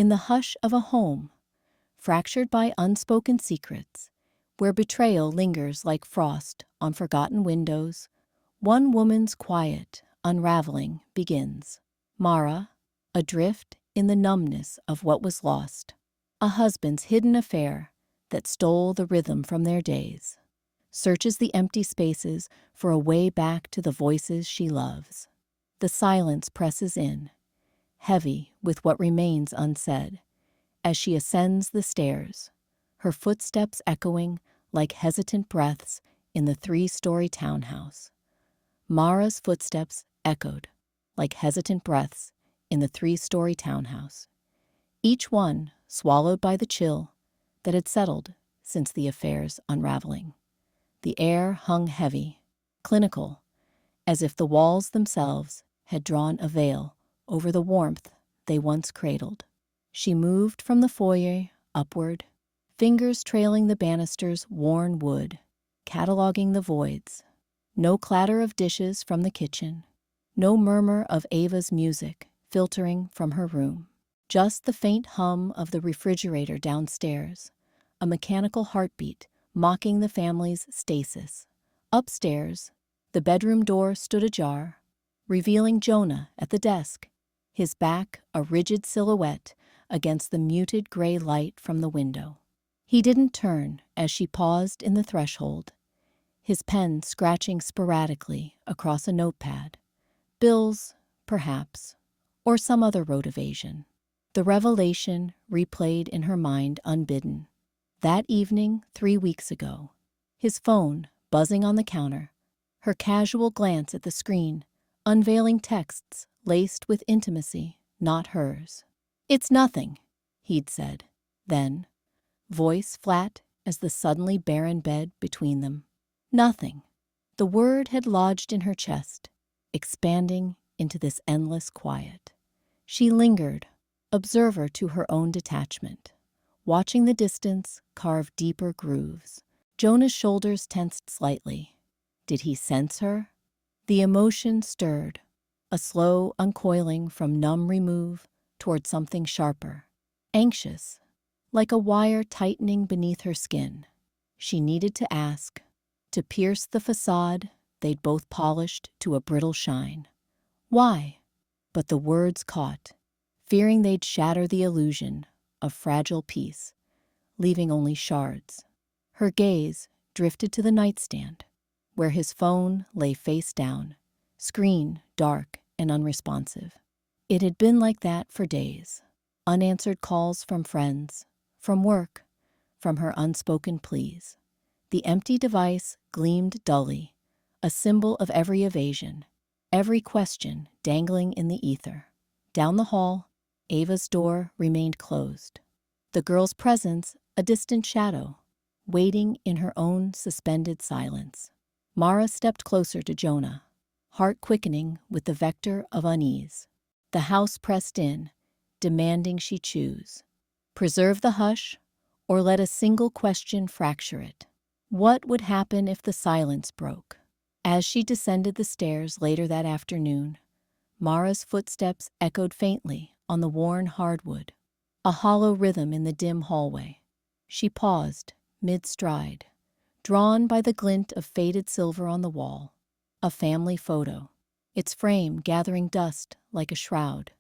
In the hush of a home, fractured by unspoken secrets, where betrayal lingers like frost on forgotten windows, one woman's quiet unraveling begins. Mara, adrift in the numbness of what was lost, a husband's hidden affair that stole the rhythm from their days, searches the empty spaces for a way back to the voices she loves. The silence presses in, heavy with what remains unsaid, as she ascends the stairs, her footsteps echoing like hesitant breaths in the 3-story townhouse. Mara's footsteps echoed like hesitant breaths in the 3-story townhouse, each one swallowed by the chill that had settled since the affair's unraveling. The air hung heavy, clinical, as if the walls themselves had drawn a veil over the warmth they once cradled. She moved from the foyer upward, fingers trailing the banister's worn wood, cataloging the voids. No clatter of dishes from the kitchen, no murmur of Ava's music filtering from her room. Just the faint hum of the refrigerator downstairs, a mechanical heartbeat mocking the family's stasis. Upstairs, the bedroom door stood ajar, revealing Jonah at the desk, his back a rigid silhouette against the muted gray light from the window. He didn't turn as she paused in the threshold, his pen scratching sporadically across a notepad. Bills, perhaps, or some other road evasion. The revelation replayed in her mind unbidden. That evening 3 weeks ago, his phone buzzing on the counter, her casual glance at the screen, unveiling texts laced with intimacy, not hers. "It's nothing," he'd said. Then, voice flat as the suddenly barren bed between them. Nothing. The word had lodged in her chest, expanding into this endless quiet. She lingered, observer to her own detachment, watching the distance carve deeper grooves. Jonah's shoulders tensed slightly. Did he sense her? The emotion stirred, a slow uncoiling from numb remove toward something sharper. Anxious, like a wire tightening beneath her skin. She needed to ask, to pierce the facade they'd both polished to a brittle shine. Why? But the words caught, fearing they'd shatter the illusion of fragile peace, leaving only shards. Her gaze drifted to the nightstand, where his phone lay face down, screen dark and unresponsive. It had been like that for days. Unanswered calls from friends, from work, from her unspoken pleas. The empty device gleamed dully, a symbol of every evasion, every question dangling in the ether. Down the hall, Ava's door remained closed. The girl's presence a distant shadow, waiting in her own suspended silence. Mara stepped closer to Jonah, heart quickening with the vector of unease. The house pressed in, demanding she choose. Preserve the hush, or let a single question fracture it. What would happen if the silence broke? As she descended the stairs later that afternoon, Mara's footsteps echoed faintly on the worn hardwood, a hollow rhythm in the dim hallway. She paused, mid-stride, drawn by the glint of faded silver on the wall. A family photo, its frame gathering dust like a shroud.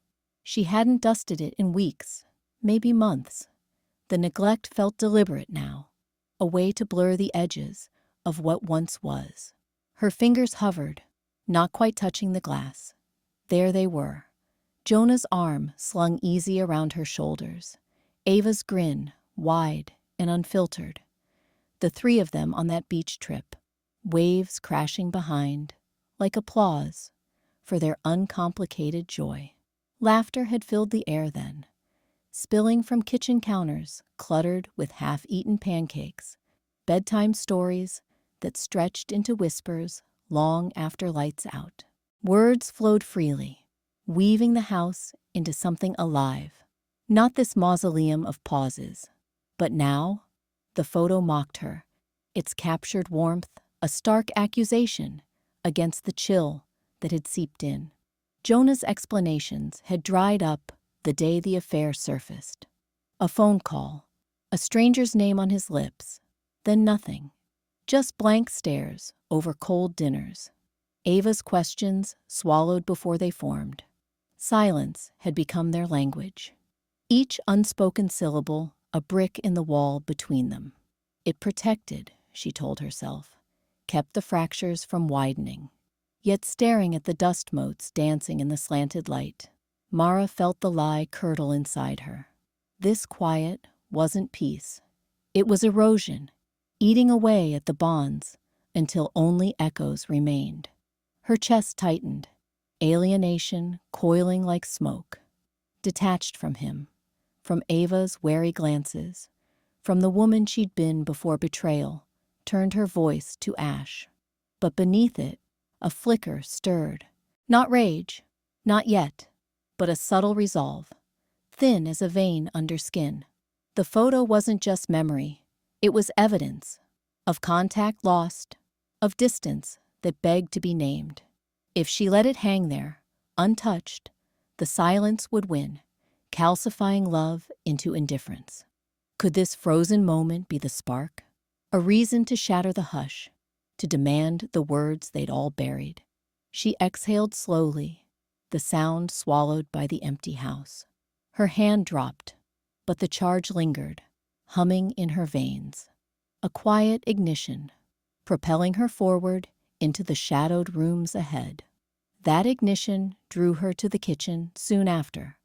She hadn't dusted it in weeks, maybe months. The neglect felt deliberate now, a way to blur the edges of what once was. Her fingers hovered, not quite touching the glass. There they were, Jonah's arm slung easy around her shoulders, Ava's grin wide and unfiltered. The 3 of them on that beach trip, waves crashing behind, like applause for their uncomplicated joy. Laughter had filled the air then, spilling from kitchen counters cluttered with half-eaten pancakes, bedtime stories that stretched into whispers long after lights out. Words flowed freely, weaving the house into something alive. Not this mausoleum of pauses, but now the photo mocked her, its captured warmth a stark accusation against the chill that had seeped in. Jonah's explanations had dried up the day the affair surfaced. A phone call, a stranger's name on his lips, then nothing. Just blank stares over cold dinners. Ava's questions swallowed before they formed. Silence had become their language. Each unspoken syllable a brick in the wall between them. It protected, she told herself, kept the fractures from widening. Yet staring at the dust motes dancing in the slanted light, Mara felt the lie curdle inside her. This quiet wasn't peace. It was erosion, eating away at the bonds until only echoes remained. Her chest tightened, alienation coiling like smoke. Detached from him, from Ava's wary glances, from the woman she'd been before betrayal, turned her voice to ash. But beneath it, a flicker stirred. Not rage, not yet, but a subtle resolve, thin as a vein under skin. The photo wasn't just memory, it was evidence of contact lost, of distance that begged to be named. If she let it hang there, untouched, the silence would win, calcifying love into indifference. Could this frozen moment be the spark? A reason to shatter the hush, to demand the words they'd all buried. She exhaled slowly, the sound swallowed by the empty house. Her hand dropped, but the charge lingered, humming in her veins. A quiet ignition, propelling her forward into the shadowed rooms ahead. That ignition drew her to the kitchen soon after,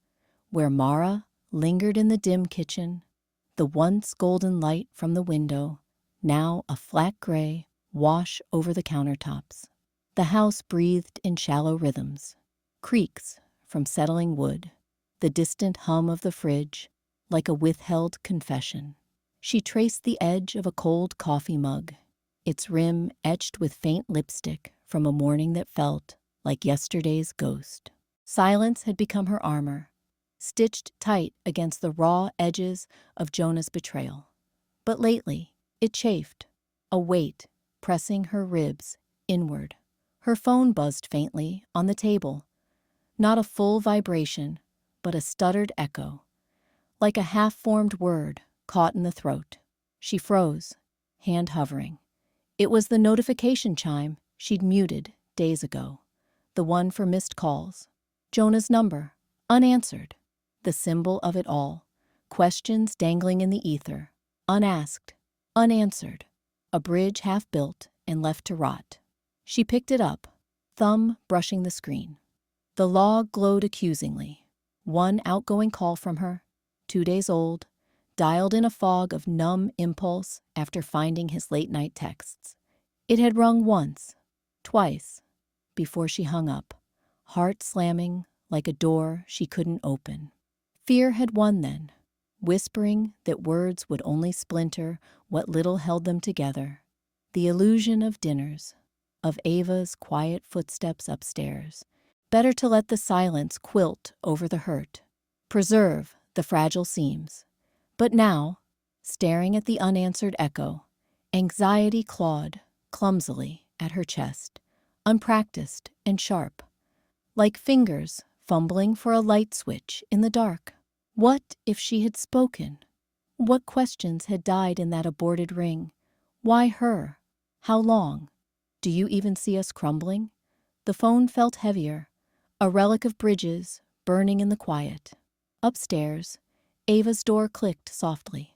where Mara lingered in the dim kitchen, the once golden light from the window, now a flat gray wash over the countertops. The house breathed in shallow rhythms, creaks from settling wood, the distant hum of the fridge, like a withheld confession. She traced the edge of a cold coffee mug, its rim etched with faint lipstick from a morning that felt like yesterday's ghost. Silence had become her armor, stitched tight against the raw edges of Jonah's betrayal. But lately, it chafed, a weight pressing her ribs inward. Her phone buzzed faintly on the table, not a full vibration, but a stuttered echo, like a half-formed word caught in the throat. She froze, hand hovering. It was the notification chime she'd muted days ago, the one for missed calls. Jonah's number, unanswered, the symbol of it all. Questions dangling in the ether, unasked, unanswered. A bridge half built and left to rot. She picked it up, thumb brushing the screen. The log glowed accusingly. One outgoing call from her, 2 days old, dialed in a fog of numb impulse after finding his late-night texts. It had rung once, twice, before she hung up, heart slamming like a door she couldn't open. Fear had won then, whispering that words would only splinter what little held them together. The illusion of dinners, of Ava's quiet footsteps upstairs. Better to let the silence quilt over the hurt, preserve the fragile seams. But now, staring at the unanswered echo, anxiety clawed clumsily at her chest, unpracticed and sharp, like fingers fumbling for a light switch in the dark. What if she had spoken? What questions had died in that aborted ring? Why her? How long? Do you even see us crumbling? The phone felt heavier, a relic of bridges burning in the quiet. Upstairs, Ava's door clicked softly,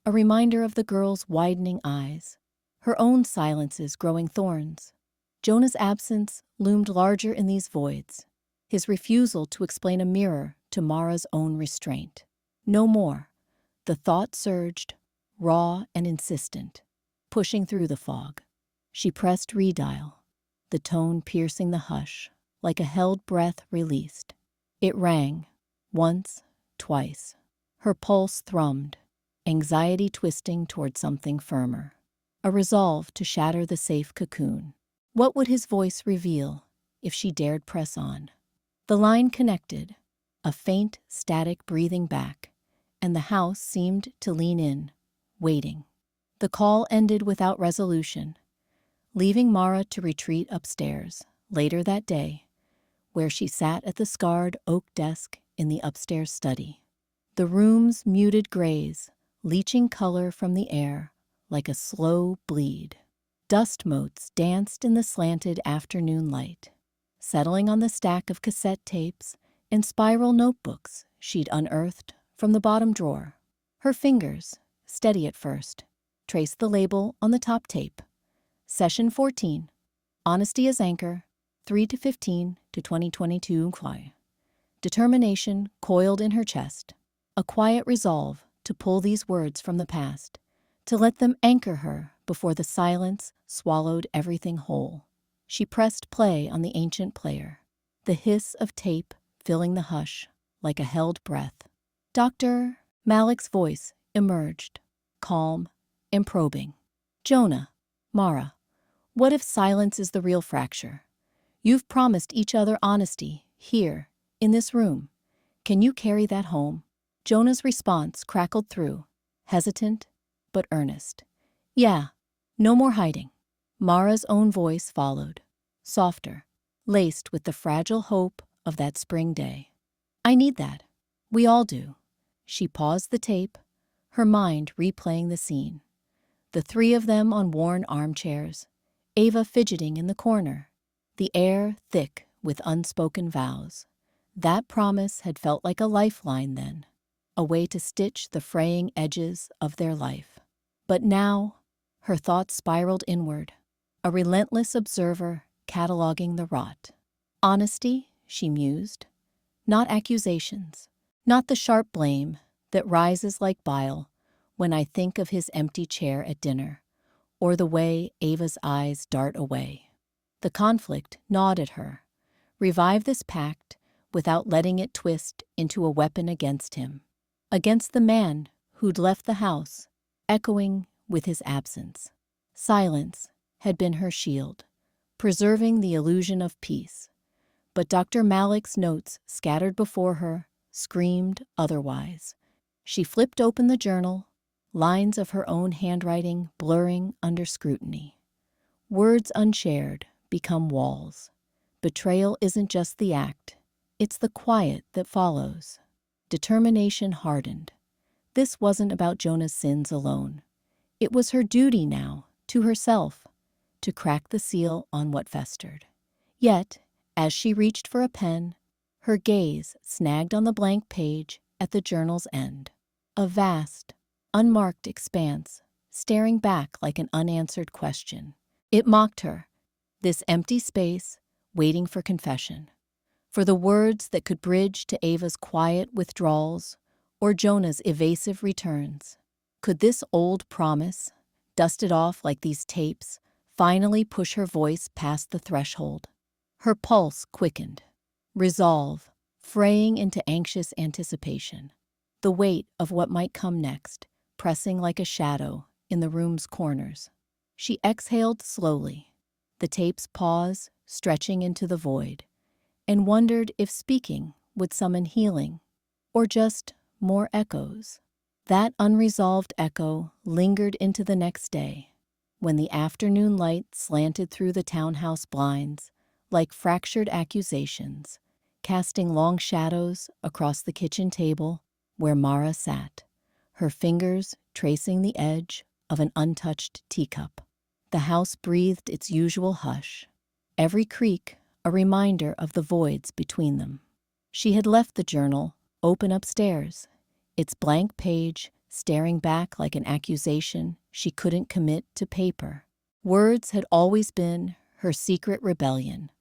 a reminder of the girl's widening eyes, her own silences growing thorns. Jonah's absence loomed larger in these voids, his refusal to explain a mirror to Mara's own restraint. No more. The thought surged, raw and insistent, pushing through the fog. She pressed redial, the tone piercing the hush, like a held breath released. It rang, once, twice. Her pulse thrummed, anxiety twisting toward something firmer, a resolve to shatter the safe cocoon. What would his voice reveal if she dared press on? The line connected, a faint, static breathing back, and the house seemed to lean in, waiting. The call ended without resolution, leaving Mara to retreat upstairs later that day, where she sat at the scarred oak desk in the upstairs study. The room's muted grays, leaching color from the air like a slow bleed. Dust motes danced in the slanted afternoon light, settling on the stack of cassette tapes and spiral notebooks she'd unearthed from the bottom drawer. Her fingers, steady at first, traced the label on the top tape. Session 14. Honesty as Anchor, 3-15 to 2022. Determination coiled in her chest, a quiet resolve to pull these words from the past, to let them anchor her before the silence swallowed everything whole. She pressed play on the ancient player, the hiss of tape filling the hush like a held breath. Dr. Malik's voice emerged, calm and probing. Jonah, Mara, what if silence is the real fracture? You've promised each other honesty here, in this room. Can you carry that home? Jonah's response crackled through, hesitant but earnest. Yeah, no more hiding. Mara's own voice followed, softer, laced with the fragile hope of that spring day. I need that. We all do. She paused the tape, her mind replaying the scene. The three of them on worn armchairs, Ava fidgeting in the corner, the air thick with unspoken vows. That promise had felt like a lifeline then, a way to stitch the fraying edges of their life. But now, her thoughts spiraled inward, a relentless observer cataloging the rot. Honesty, she mused, not accusations, not the sharp blame that rises like bile when I think of his empty chair at dinner, or the way Ava's eyes dart away. The conflict gnawed at her. Revive this pact without letting it twist into a weapon against him, against the man who'd left the house, echoing with his absence. Silence had been her shield, preserving the illusion of peace. But Dr. Malik's notes scattered before her screamed otherwise. She flipped open the journal, lines of her own handwriting blurring under scrutiny. Words unshared become walls. Betrayal isn't just the act, it's the quiet that follows. Determination hardened. This wasn't about Jonah's sins alone. It was her duty now, to herself, to crack the seal on what festered. Yet, as she reached for a pen, her gaze snagged on the blank page at the journal's end. A vast, unmarked expanse, staring back like an unanswered question. It mocked her, this empty space, waiting for confession, for the words that could bridge to Ava's quiet withdrawals or Jonah's evasive returns. Could this old promise, dusted off like these tapes, finally push her voice past the threshold? Her pulse quickened, resolve fraying into anxious anticipation, the weight of what might come next pressing like a shadow in the room's corners. She exhaled slowly, the tape's pause stretching into the void, and wondered if speaking would summon healing or just more echoes. That unresolved echo lingered into the next day, when the afternoon light slanted through the townhouse blinds like fractured accusations, casting long shadows across the kitchen table where Mara sat, her fingers tracing the edge of an untouched teacup. The house breathed its usual hush, every creak a reminder of the voids between them. She had left the journal open upstairs, its blank page staring back like an accusation she couldn't commit to paper. Words had always been her secret rebellion,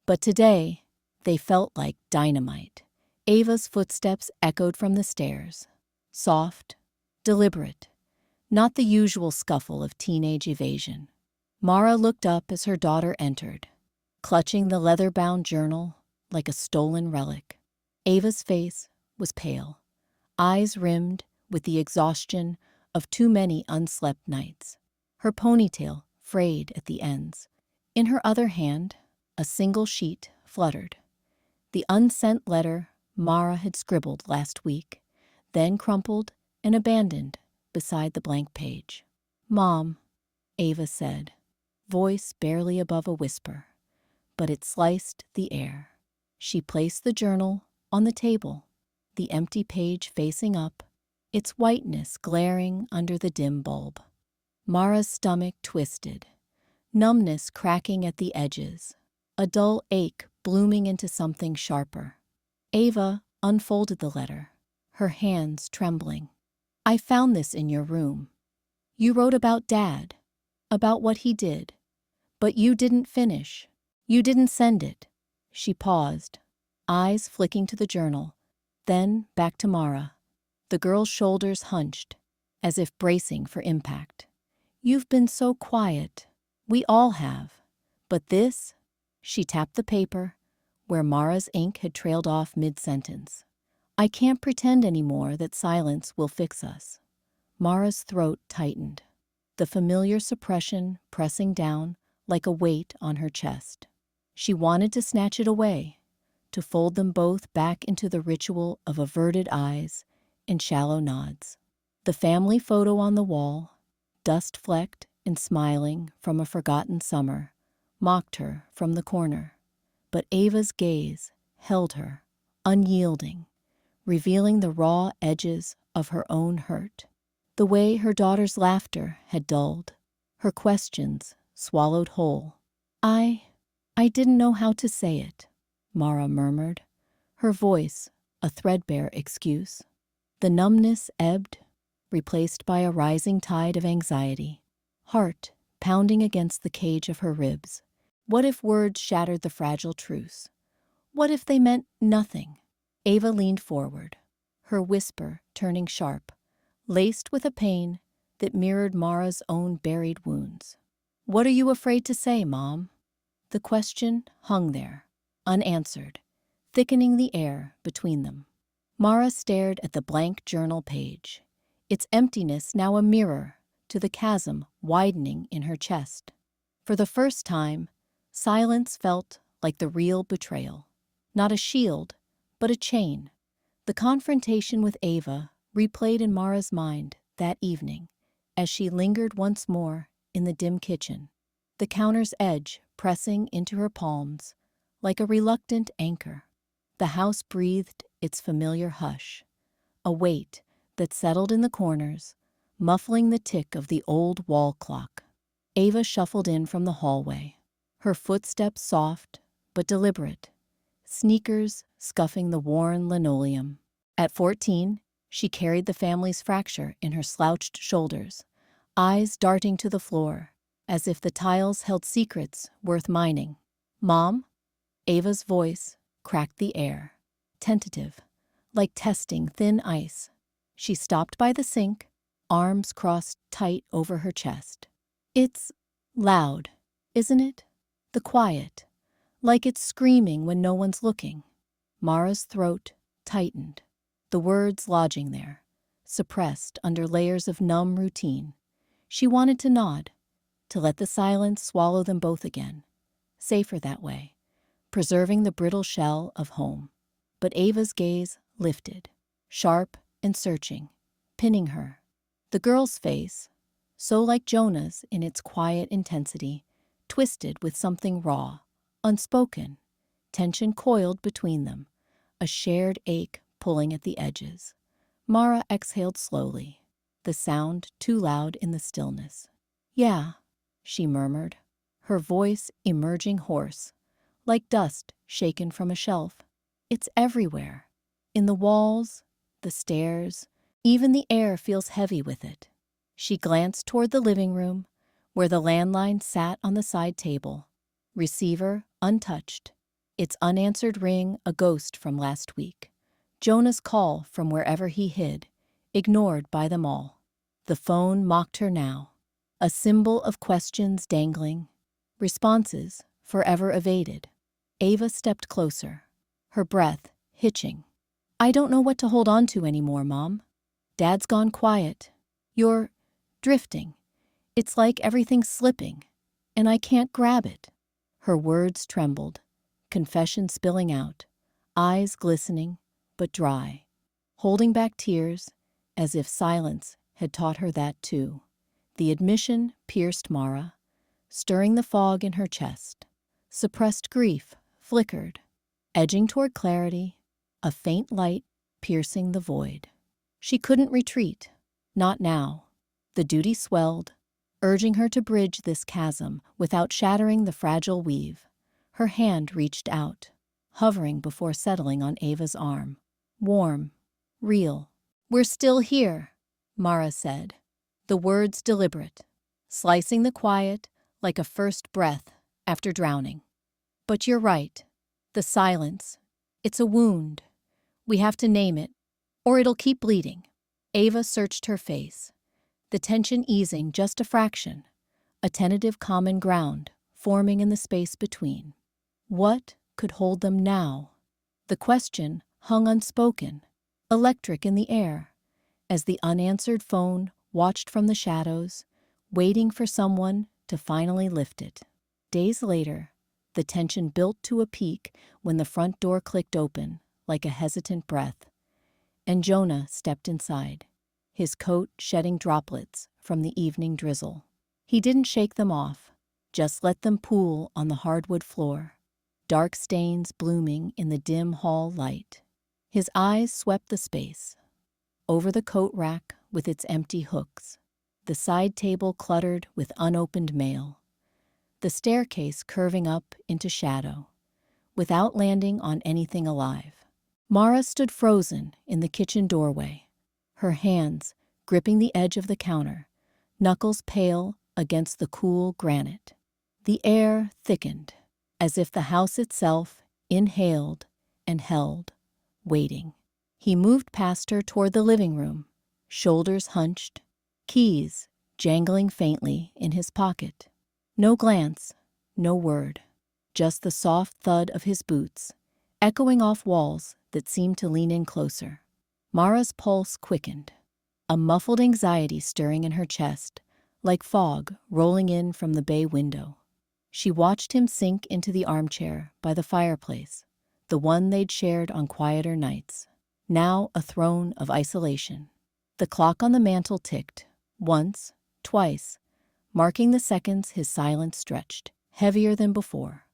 but today they felt like dynamite. Ava's footsteps echoed from the stairs, soft, deliberate, not the usual scuffle of teenage evasion. Mara looked up as her daughter entered, clutching the leather-bound journal like a stolen relic. Ava's face was pale, eyes rimmed with the exhaustion of too many unslept nights, her ponytail frayed at the ends. In her other hand, a single sheet fluttered, the unsent letter Mara had scribbled last week, then crumpled and abandoned beside the blank page. "Mom," Ava said, voice barely above a whisper, but it sliced the air. She placed the journal on the table, the empty page facing up, its whiteness glaring under the dim bulb. Mara's stomach twisted, numbness cracking at the edges, a dull ache blooming into something sharper. Ava unfolded the letter, her hands trembling. "I found this in your room. You wrote about Dad, about what he did. But you didn't finish. You didn't send it." She paused, eyes flicking to the journal, then back to Mara. The girl's shoulders hunched, as if bracing for impact. "You've been so quiet. We all have. But this?" She tapped the paper, where Mara's ink had trailed off mid-sentence. "I can't pretend anymore that silence will fix us." Mara's throat tightened, the familiar suppression pressing down like a weight on her chest. She wanted to snatch it away, to fold them both back into the ritual of averted eyes and shallow nods. The family photo on the wall, dust-flecked and smiling from a forgotten summer, mocked her from the corner. But Ava's gaze held her, unyielding, revealing the raw edges of her own hurt. The way her daughter's laughter had dulled, her questions swallowed whole. I didn't know how to say it," Mara murmured, her voice a threadbare excuse. The numbness ebbed, replaced by a rising tide of anxiety, heart pounding against the cage of her ribs. What if words shattered the fragile truce? What if they meant nothing? Ava leaned forward, her whisper turning sharp, laced with a pain that mirrored Mara's own buried wounds. "What are you afraid to say, Mom?" The question hung there, unanswered, thickening the air between them. Mara stared at the blank journal page, its emptiness now a mirror to the chasm widening in her chest. For the first time, silence felt like the real betrayal. Not a shield, but a chain. The confrontation with Ava replayed in Mara's mind that evening as she lingered once more in the dim kitchen, the counter's edge pressing into her palms like a reluctant anchor. The house breathed its familiar hush, a weight that settled in the corners, muffling the tick of the old wall clock. Ava shuffled in from the hallway, her footsteps soft but deliberate, sneakers scuffing the worn linoleum. At 14, she carried the family's fracture in her slouched shoulders, eyes darting to the floor, as if the tiles held secrets worth mining. "Mom?" Ava's voice cracked the air, tentative, like testing thin ice. She stopped by the sink, arms crossed tight over her chest. "It's loud, isn't it? The quiet, like it's screaming when no one's looking." Mara's throat tightened, the words lodging there, suppressed under layers of numb routine. She wanted to nod, to let the silence swallow them both again, safer that way, preserving the brittle shell of home. But Ava's gaze lifted, sharp and searching, pinning her. The girl's face, so like Jonah's in its quiet intensity, twisted with something raw, unspoken. Tension coiled between them, a shared ache pulling at the edges. Mara exhaled slowly, the sound too loud in the stillness. "Yeah," she murmured, her voice emerging hoarse, like dust shaken from a shelf. "It's everywhere. In the walls, the stairs, even the air feels heavy with it." She glanced toward the living room, where the landline sat on the side table, receiver untouched, its unanswered ring a ghost from last week. Jonah's call from wherever he hid, ignored by them all. The phone mocked her now, a symbol of questions dangling, responses forever evaded. Ava stepped closer, her breath hitching. "I don't know what to hold on to anymore, Mom. Dad's gone quiet. You're drifting. It's like everything's slipping, and I can't grab it." Her words trembled, confession spilling out, eyes glistening but dry, holding back tears as if silence had taught her that too. The admission pierced Mara, stirring the fog in her chest. Suppressed grief flickered, edging toward clarity, a faint light piercing the void. She couldn't retreat. Not now. The duty swelled, urging her to bridge this chasm without shattering the fragile weave. Her hand reached out, hovering before settling on Ava's arm. Warm, real. "We're still here," Mara said, the words deliberate, slicing the quiet like a first breath after drowning. "But you're right. The silence. It's a wound. We have to name it, or it'll keep bleeding." Ava searched her face, the tension easing just a fraction, a tentative common ground forming in the space between. What could hold them now? The question hung unspoken, electric in the air, as the unanswered phone watched from the shadows, waiting for someone to finally lift it. Days later, the tension built to a peak when the front door clicked open like a hesitant breath, and Jonah stepped inside, his coat shedding droplets from the evening drizzle. He didn't shake them off, just let them pool on the hardwood floor, dark stains blooming in the dim hall light. His eyes swept the space, over the coat rack with its empty hooks, the side table cluttered with unopened mail, the staircase curving up into shadow, without landing on anything alive. Mara stood frozen in the kitchen doorway, her hands gripping the edge of the counter, knuckles pale against the cool granite. The air thickened, as if the house itself inhaled and held, waiting. He moved past her toward the living room, shoulders hunched, keys jangling faintly in his pocket. No glance, no word, just the soft thud of his boots, echoing off walls that seemed to lean in closer. Mara's pulse quickened, a muffled anxiety stirring in her chest, like fog rolling in from the bay window. She watched him sink into the armchair by the fireplace, the one they'd shared on quieter nights, now a throne of isolation. The clock on the mantel ticked, once, twice, marking the seconds his silence stretched, heavier than before.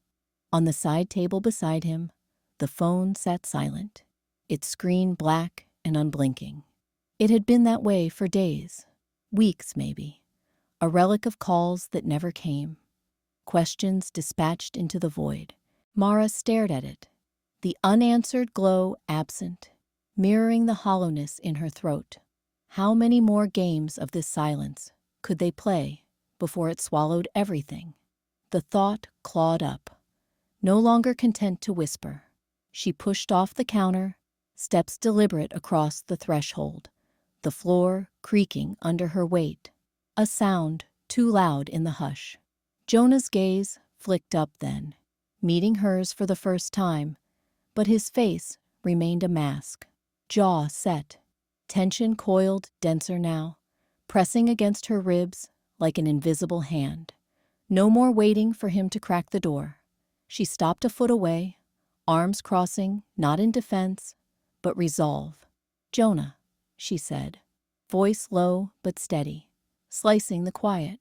On the side table beside him, the phone sat silent, its screen black and unblinking. It had been that way for days, weeks maybe, a relic of calls that never came, questions dispatched into the void. Mara stared at it, the unanswered glow absent, mirroring the hollowness in her throat. How many more games of this silence could they play before it swallowed everything? The thought clawed up, no longer content to whisper. She pushed off the counter, steps deliberate across the threshold, the floor creaking under her weight, a sound too loud in the hush. Jonah's gaze flicked up then, meeting hers for the first time, but his face remained a mask, jaw set, tension coiled denser now, pressing against her ribs like an invisible hand. No more waiting for him to crack the door. She stopped a foot away, arms crossing, not in defense, but resolve. "Jonah," she said, voice low but steady, slicing the quiet.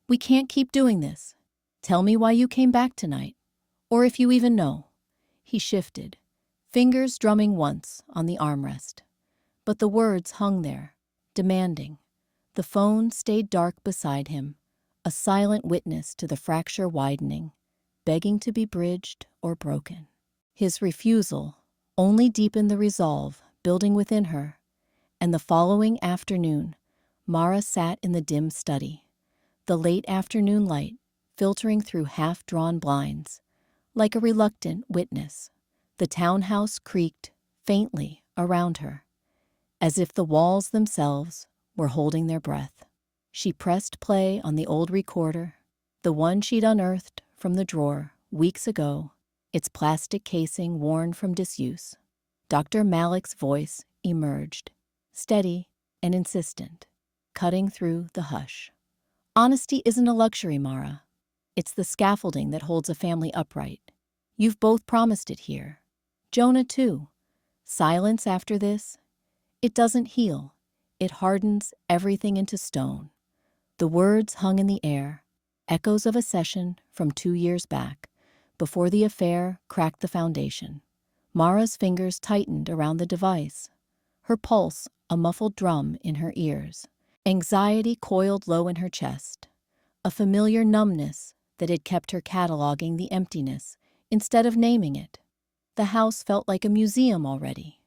"We can't keep doing this. Tell me why you came back tonight, or if you even know." He shifted, fingers drumming once on the armrest. But the words hung there, demanding. The phone stayed dark beside him, a silent witness to the fracture widening, begging to be bridged or broken. His refusal only deepened the resolve building within her, and the following afternoon, Mara sat in the dim study, the late afternoon light filtering through half-drawn blinds, like a reluctant witness. The townhouse creaked faintly around her, as if the walls themselves were holding their breath. She pressed play on the old recorder, the one she'd unearthed from the drawer weeks ago, its plastic casing worn from disuse. Dr. Malik's voice emerged, steady and insistent, cutting through the hush. "Honesty isn't a luxury, Mara. It's the scaffolding that holds a family upright. You've both promised it here. Jonah, too. Silence after this, it doesn't heal. It hardens everything into stone." The words hung in the air, echoes of a session from 2 years back, before the affair cracked the foundation. Mara's fingers tightened around the device, her pulse a muffled drum in her ears. Anxiety coiled low in her chest, a familiar numbness that had kept her cataloging the emptiness instead of naming it. The house felt like a museum already.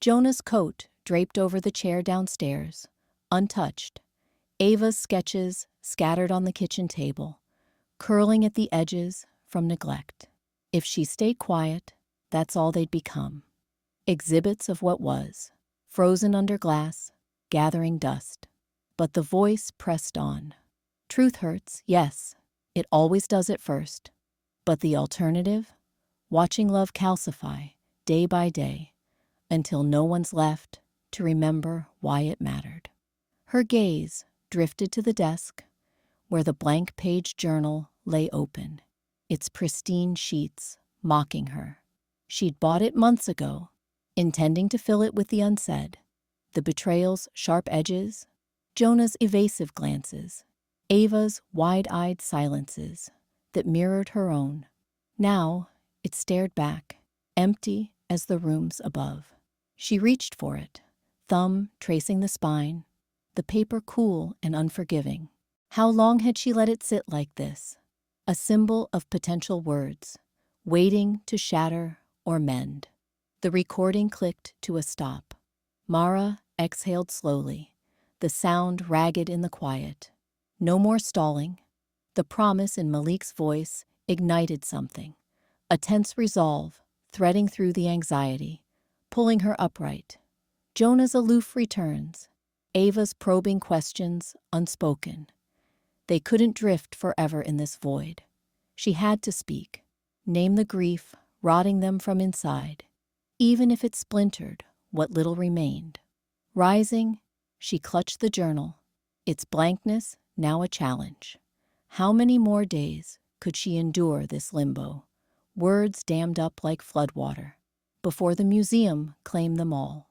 Jonah's coat draped over the chair downstairs, untouched. Ava's sketches scattered on the kitchen table, curling at the edges from neglect. If she stayed quiet, that's all they'd become. Exhibits of what was, frozen under glass, gathering dust. But the voice pressed on. Truth hurts, yes, it always does at first. But the alternative? Watching love calcify, day by day, until no one's left to remember why it mattered. Her gaze drifted to the desk, where the blank-page journal lay open, its pristine sheets mocking her. She'd bought it months ago, intending to fill it with the unsaid, the betrayals' sharp edges, Jonah's evasive glances, Ava's wide-eyed silences that mirrored her own. Now it stared back, empty as the rooms above. She reached for it, thumb tracing the spine, the paper cool and unforgiving. How long had she let it sit like this? A symbol of potential words, waiting to shatter or mend. The recording clicked to a stop. Mara exhaled slowly, the sound ragged in the quiet. No more stalling. The promise in Malik's voice ignited something, a tense resolve threading through the anxiety, pulling her upright. Jonah's aloof returns, Ava's probing questions unspoken. They couldn't drift forever in this void. She had to speak, name the grief rotting them from inside, even if it splintered what little remained. Rising, she clutched the journal, its blankness now a challenge. How many more days could she endure this limbo, words dammed up like floodwater, before the museum claimed them all?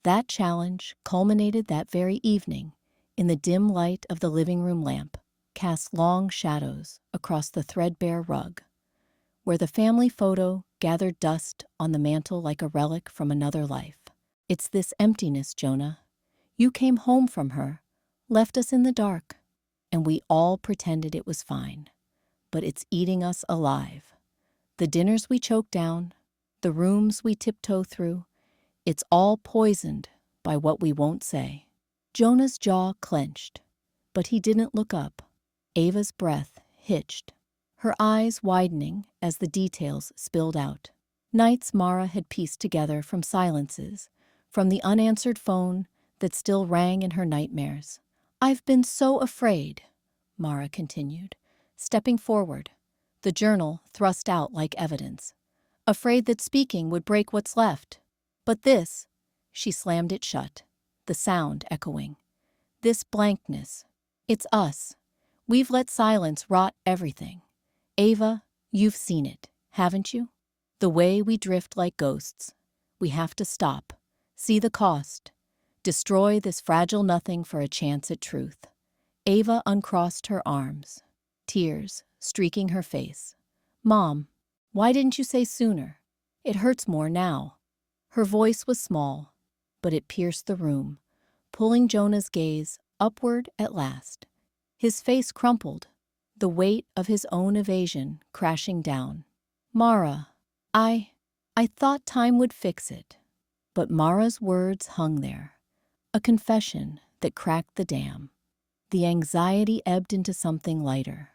That challenge culminated that very evening in the dim light of the living room lamp, cast long shadows across the threadbare rug, where the family photo gathered dust on the mantel like a relic from another life. It's this emptiness, Jonah. You came home from her, left us in the dark, and we all pretended it was fine. But it's eating us alive. The dinners we choke down, the rooms we tiptoe through, it's all poisoned by what we won't say. Jonah's jaw clenched, but he didn't look up. Ava's breath hitched, her eyes widening as the details spilled out. Nights Mara had pieced together from silences, from the unanswered phone that still rang in her nightmares. I've been so afraid, Mara continued, stepping forward, the journal thrust out like evidence. Afraid that speaking would break what's left. But this, she slammed it shut, the sound echoing. This blankness, it's us. We've let silence rot everything. Ava, you've seen it, haven't you? The way we drift like ghosts. We have to stop, see the cost, destroy this fragile nothing for a chance at truth. Ava uncrossed her arms, tears streaking her face. Mom, why didn't you say sooner? It hurts more now. Her voice was small, but it pierced the room, pulling Jonah's gaze upward at last. His face crumpled, the weight of his own evasion crashing down. Mara, I thought time would fix it. But Mara's words hung there, a confession that cracked the dam. The anxiety ebbed into something lighter,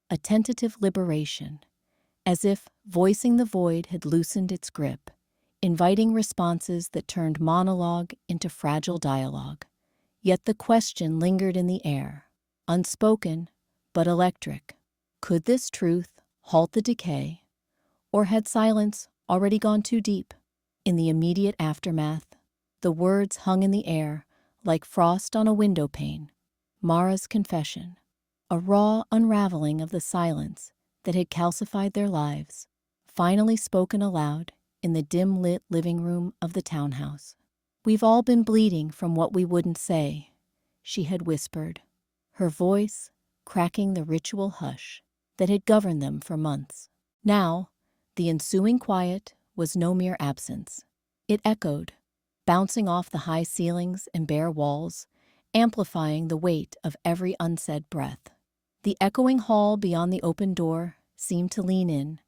a tentative liberation, as if voicing the void had loosened its grip, inviting responses that turned monologue into fragile dialogue. Yet the question lingered in the air, unspoken but electric. Could this truth halt the decay, or had silence already gone too deep? In the immediate aftermath, the words hung in the air like frost on a window pane. Mara's confession, a raw unraveling of the silence that had calcified their lives, finally spoken aloud in the dim-lit living room of the townhouse. We've all been bleeding from what we wouldn't say, she had whispered, her voice cracking the ritual hush that had governed them for months. Now, the ensuing quiet was no mere absence. It echoed, bouncing off the high ceilings and bare walls, amplifying the weight of every unsaid breath. The echoing hall beyond the open door seemed to lean in,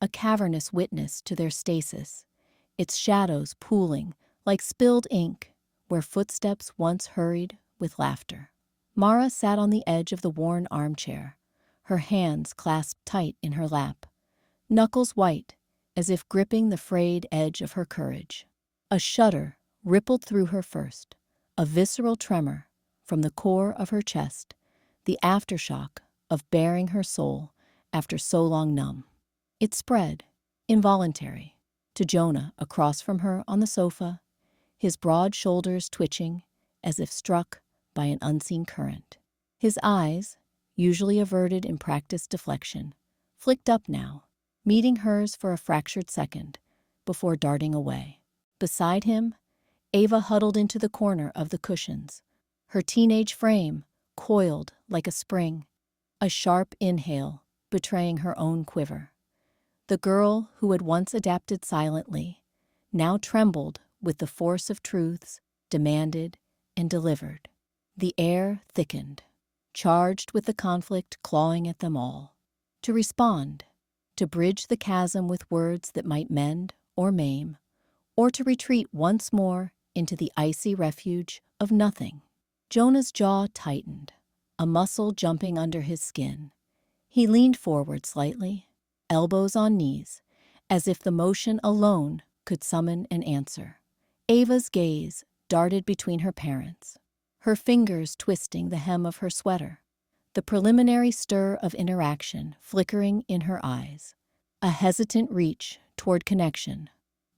a cavernous witness to their stasis, its shadows pooling like spilled ink where footsteps once hurried with laughter. Mara sat on the edge of the worn armchair, her hands clasped tight in her lap, knuckles white as if gripping the frayed edge of her courage. A shudder rippled through her first, a visceral tremor from the core of her chest, the aftershock of baring her soul after so long numb. It spread, involuntary, to Jonah across from her on the sofa, his broad shoulders twitching as if struck by an unseen current. His eyes, usually averted in practiced deflection, flicked up now, meeting hers for a fractured second before darting away. Beside him, Ava huddled into the corner of the cushions, her teenage frame coiled like a spring, a sharp inhale betraying her own quiver. The girl who had once adapted silently now trembled with the force of truths demanded and delivered. The air thickened, charged with the conflict clawing at them all. To respond, to bridge the chasm with words that might mend or maim, or to retreat once more into the icy refuge of nothing. Jonah's jaw tightened, a muscle jumping under his skin. He leaned forward slightly, elbows on knees, as if the motion alone could summon an answer. Ava's gaze darted between her parents, her fingers twisting the hem of her sweater, the preliminary stir of interaction flickering in her eyes, a hesitant reach toward connection,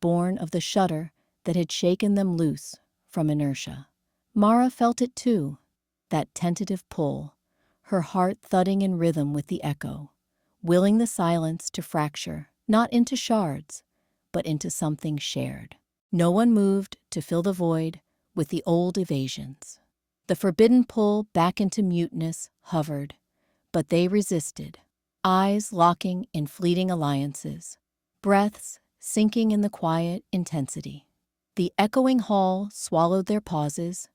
born of the shudder that had shaken them loose from inertia. Mara felt it too, that tentative pull, her heart thudding in rhythm with the echo, willing the silence to fracture not into shards, but into something shared. No one moved to fill the void with the old evasions. The forbidden pull back into muteness hovered, but they resisted, eyes locking in fleeting alliances, breaths sinking in the quiet intensity. The echoing hall swallowed their pauses,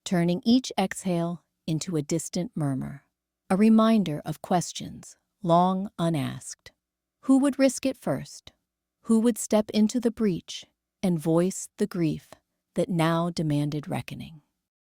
turning each exhale into a distant murmur, a reminder of questions long unasked. Who would risk it first? Who would step into the breach and voice the grief that now demanded reckoning?